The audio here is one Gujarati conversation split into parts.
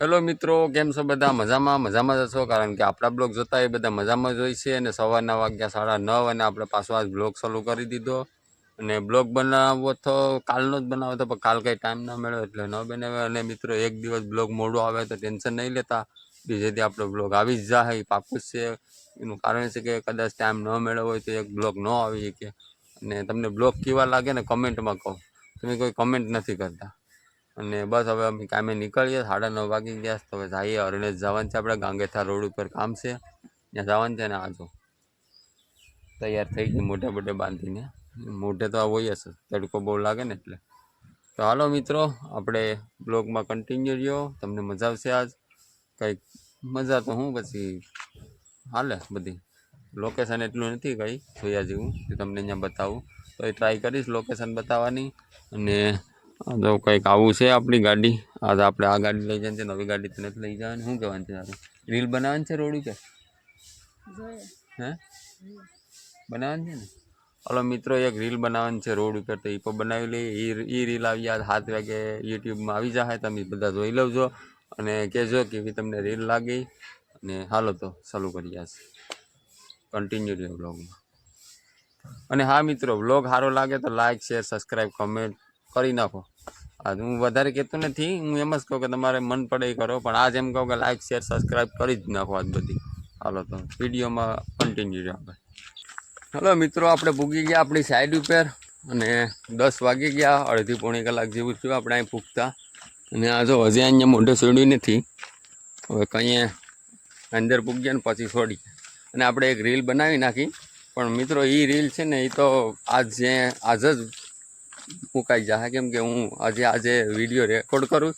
હેલો મિત્રો, કેમ છો બધા? મજામાં જ હશો, કારણ કે આપણા બ્લોગ જોતા એ બધા મજામાં જ હોય છે. અને સવારના વાગ્યા 9:30 અને આપણે પાછો આજ બ્લોગ ચાલુ કરી દીધો. અને બ્લોગ બનાવવો તો કાલનો જ બનાવો તો, પણ કાલ કંઈ ટાઈમ ના મળ્યો એટલે ન બનાવ્યો. અને મિત્રો એક દિવસ બ્લોગ મોડો આવે તો ટેન્શન નહીં લેતા, બીજેથી આપણો બ્લોગ આવી જ જાય, એ પાકું જ છે. એનું કારણ છે કે કદાચ ટાઈમ ન મળ્યો હોય તો એક બ્લોગ ન આવી શકે. અને તમને બ્લોગ કેવા લાગે ને કમેન્ટમાં કહો. તમે કોઈ કમેન્ટ નથી કરતા. અને બસ હવે અમે કામે નીકળીએ, 9:30 વાગી ગયા. તો હવે જઈએ, અરણેજ જવાનું છે, આપણે ગાંગેથા રોડ ઉપર કામ છે, ત્યાં જવાનું છે. ને આજો તૈયાર થઈ ગઈ, મોઢે મોઢે બાંધીને. મોઢે તો આ હોય હશે, તડકો બહુ લાગે ને એટલે. તો હાલો મિત્રો, આપણે બ્લોગમાં કન્ટિન્યુ રહ્યો. તમને મજા આવશે આજ. કંઈક મજા તો હું પછી હાલે બધી. લોકેશન એટલું નથી કંઈ જોયા જેવું કે તમને અહીંયા બતાવું, તો એ ટ્રાય કરીશ લોકેશન બતાવવાની. અને જો કંઈક આવું છે આપણી ગાડી. આજે આપણે આ ગાડી લઈ જવાની છે, નવી ગાડી તો નથી લઈ જવાની. શું કહેવાનું છે તારું? રીલ બનાવવાની છે રોડ ઉપર? હે બનાવવાની છે ને? હાલો મિત્રો, એક રીલ બનાવવાની છે રોડ ઉપર, તો એ પણ બનાવી લઈએ. એ રીલ આવી આજ 7 વાગે યુટ્યુબમાં આવી જાય, તમે બધા જોઈ લવજો અને કહેજો કે તમને રીલ લાગી. અને હાલો તો ચાલુ કરી આજ કન્ટિન્યુ રહ્યો બ્લોગમાં. અને હા મિત્રો, બ્લોગ સારો લાગે તો લાઇક, શેર, સબસ્ક્રાઈબ, કમેન્ટ કરી નાખો. આજ હું વધારે કહેતો નથી, હું એમ જ કહું કે તમારે મન પડે એ કરો, પણ આજ એમ કહું કે લાઇક, શેર, સબસ્ક્રાઈબ કરી જ નાખો આજ બધી. હાલો તો વિડીયોમાં કન્ટિન્યુ રહ્યો આપણે. હલો મિત્રો, આપણે પૂગી ગયા આપણી સાઈડ ઉપર. અને 10 વાગી ગયા, અડધી પોણી કલાક જેવું થયું આપણે અહીં પૂગતા. અને આ જો હજી અહીંયા મોઢે છોડ્યું નથી, હવે કંઈ અંદર પૂગ્યા ને પછી છોડી. અને આપણે એક રીલ બનાવી નાખી, પણ મિત્રો એ રીલ છે ને, એ તો આજ જ મુકાઈ જાય, કેમ કે હું આજે વિડીયો રેકોર્ડ કરું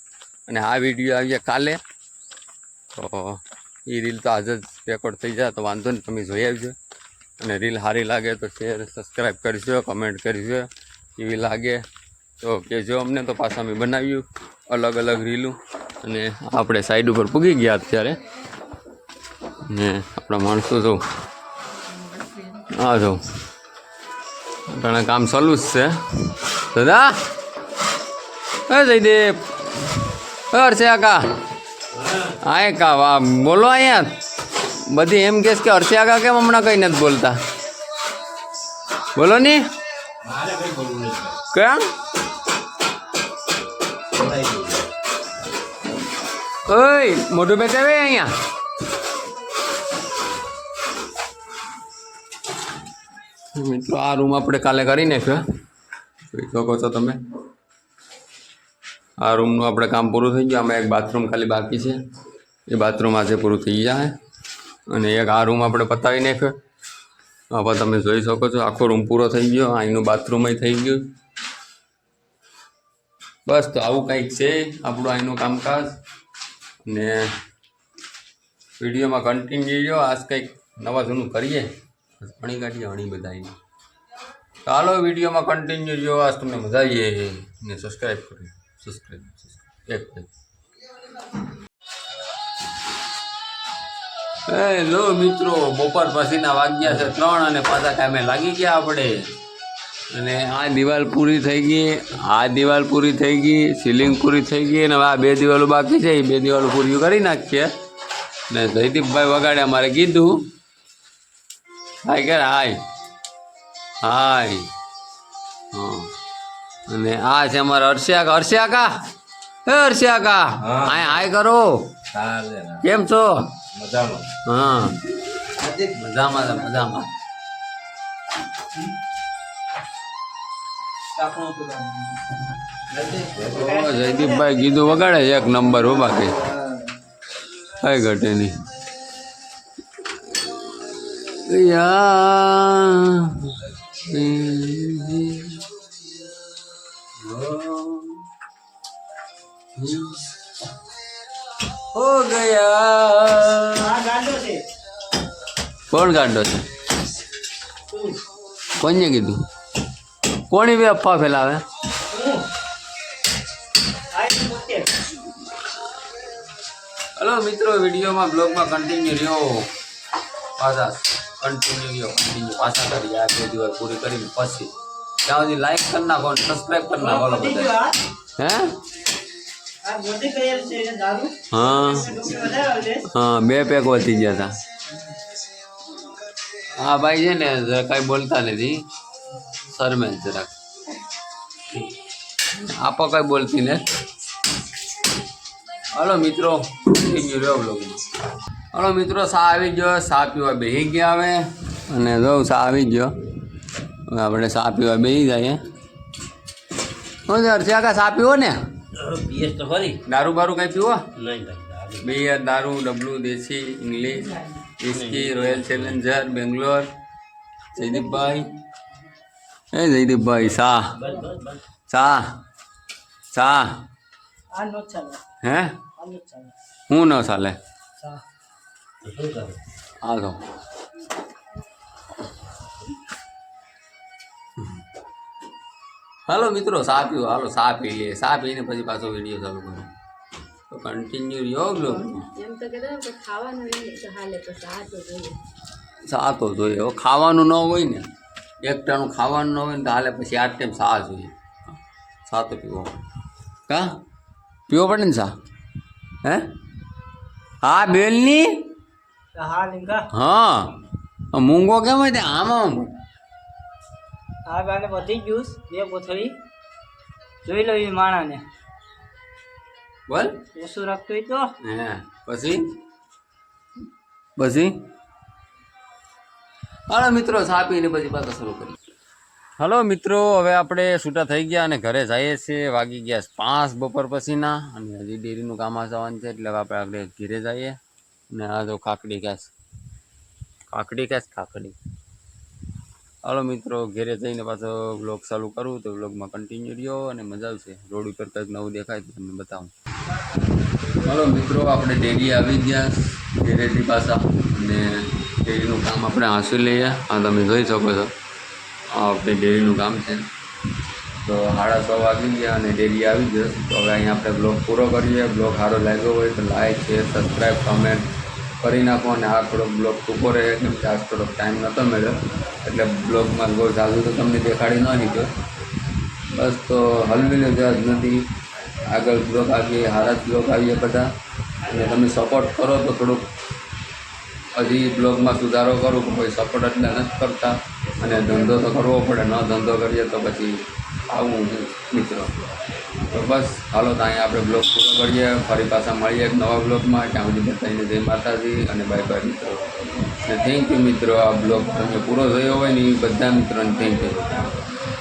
અને આ વિડીયો આવીએ કાલે. તો એ રીલ તો આજે જ રેકોર્ડ થઈ જાય, તો વાંધો નહીં, તમે જોઈ આવજો. અને રીલ સારી લાગે તો શેર, સબસ્ક્રાઈબ કરજો, કમેન્ટ કરજો. એવી લાગે તો કહેજો અમને, તો પાછા અમે બનાવ્યું અલગ અલગ રીલું. અને આપણે સાઈડ ઉપર પૂગી ગયા અત્યારે. ને આપણા માણસો જો હા જો ઘણા કામ ચાલુ જ છે. દાદા જયદેવ છે કા હા કા વાહ બોલો. અહીંયા બધી એમ કહેશ કે હર્ષિયા કા કેમ હમણાં કંઈ નથી બોલતા? બોલો ની કેમ? ઓય મોઢું બેસાવે અહીંયા. મિત્રો આ રૂમ આપણે કાલે કરી નાખ્યો, જોઈ શકો છો તમે. આ રૂમનું આપણે કામ પૂરું થઈ ગયું. આમાં એક બાથરૂમ ખાલી બાકી છે, એ બાથરૂમ આજે પૂરું થઈ જાય. અને એક આ રૂમ આપણે પતાવી નાખ્યો. હવે તમે જોઈ શકો છો આખો રૂમ પૂરો થઈ ગયો. અહીંનું બાથરૂમય થઈ ગયું. બસ તો આવું કંઈક છે આપણું અહીંનું કામકાજ. ને વિડીયોમાં કન્ટિન્યુ રહ્યો. આજ કંઈક નવા જૂનું કરીએ, અણી કાઢીએ અણી બધા. ચાલો વિડીયોમાં કન્ટિન્યુ રહ્યો. આજ તમને મજા આવીએ. ને સબસ્ક્રાઈબ કરી સબસ્ક્રાઈબ એક હેલો મિત્રો, બપોર પછીના વાગ્યા છે 3 અને પાછા કામે લાગી ગયા આપણે. અને આ દિવાલ પૂરી થઈ ગઈ, આ દિવાલ પૂરી થઈ ગઈ, સીલિંગ પૂરી થઈ ગઈ. અને હવે આ 2 દિવાલો બાકી છે, એ 2 દિવાલો પૂરી કરી નાખીએ. ને જયદીપભાઈ વગાડે અમારે કીધું હાય કે હાય હાય. હા અને આ છે અમારા હર્ષિયા કા. હે હર્ષિયા કા હાય હાય કરો. કેમ છો? મજામાં. હા મજામાં. જયદીપભાઈ કીધું વગાડે 1 નંબર હો, બાકી કઈ ઘટે નહીં. હો ગયા. કોણ ગાંડો છે? કોને કીધું? કોની બી અફવા ફેલાવે? હલો મિત્રો, વિડીયોમાં બ્લોગમાં કન્ટિન્યુ રહ્યો. પાછા કરી આ 2 દિવસ પૂરી કરીને પછી ત્યાં સુધી લાઈક કરી નાખો, સબસ્ક્રાઈબ કરી નાખો બધા. હે હા હા 2 પેક વધી ગયા હતા. હા ભાઈ છે ને કાંઈ બોલતા નથી, શરમે જરાક. આપો કાંઈ બોલતી ને. હલો મિત્રો, કન્ટિન્યુ રહ્યો બ્લોગમાં. હલો મિત્રો, સા આવી ગયો, સા પીવા બેસી ગયા હવે. અને જો સા આવી ગયો, હવે આપણે સા પીવા બેસી જઈએ. શું છે હર્ષિયા, કા સા પીવો ને? દારૂ બારૂ કઈ પીવો? બિયર, દારૂ, ડબલું, દેશી, English, whisky, Royal Challenger, Bangalore. Jaydeepbhai, એ જયદીપભાઈ, સા સા સા હે હું ન ચાલે? હાલો હાલો મિત્રો, સા પીવો. હાલો સા પી લઈએ. સા પીને પછી પાછો વિડીયો ચાલુ કરો. તો કન્ટિન્યુ રહ્યો બ્લોગ. સા તો જોઈએ. હવે ખાવાનું ન હોય ને, એક ટાણું ખાવાનું ન હોય ને તો હાલે, પછી 8 ટાઈમ સા જોઈએ. સા તો પીવો. કા પીવો પડે ને સા? હે હા બેલની. હા મૂંગો કેમ હોય? આમાં હા બાને બધી જ્યુસ 2 કોથળી જોઈ લો એ માણાને. બોલ ઓછું રાખતો હોય તો. હે પછી પછી હાલો મિત્રો, સા પીને પછી પાછા શરૂ કરીએ. હલો મિત્રો, હવે આપણે છૂટા થઈ ગયા અને ઘરે જઈએ છીએ. વાગી ગયા 5 બપોર પછીના, અને હજી ડેરીનું કામ આવવાનું છે, એટલે આપણે આગળ ઘીરે જઈએ. અને આ તો કાકડી કેસ કાકડી. હાલો મિત્રો, ઘેરે જઈને પાછો બ્લોગ ચાલુ કરું, તો બ્લોગમાં કન્ટિન્યુ રહ્યો અને મજા આવશે. રોડ ઉપર કંઈક નવું દેખાય તો તમને બતાવું. હાલો મિત્રો, આપણે ડેરી આવી ગયા ઘેરેથી પાછા, અને ડેરીનું કામ આપણે હાંસી લઈએ. આ તમે જોઈ શકો છો, આ આપણે ડેરીનું કામ છે. તો 6:30 વાગી ગયા અને ડેરી આવી જશે. તો હવે અહીંયા આપણે બ્લોગ પૂરો કરીએ. બ્લોગ સારો લાગ્યો હોય તો લાઈક, શેર, સબસ્ક્રાઈબ, કમેન્ટ કરી નાખો. અને આ થોડોક બ્લોગ ટૂંકો રહે, કેમ કે આજ થોડોક ટાઈમ નહોતો મળ્યો, એટલે બ્લોગમાં બહુ જાજુ તો તમને દેખાડી ન શક્યો. બસ તો હલવીને જ નથી, આગળ બ્લોગ આવીએ, સારા જ બ્લોગ આવીએ બધા. અને તમે સપોર્ટ કરો તો થોડુંક હજી બ્લોગમાં સુધારો કરું. કોઈ સપોર્ટ એટલે નથી કરતા, અને ધંધો તો કરવો પડે. ન ધંધો કરીએ તો પછી આવું મિત્રો. તો બસ હાલો, તો અહીંયા આપણે બ્લોગ પૂરો કરીએ. ફરી પાછા મળીએ એક નવા બ્લોગમાં. ત્યાં સુધી બધાને જય માતાજી અને બાય બાય મિત્રો. અને થેન્ક યુ મિત્રો. આ બ્લોગ તમે પૂરો થયો હોય ને એ બધા મિત્રોને થેન્ક યુ.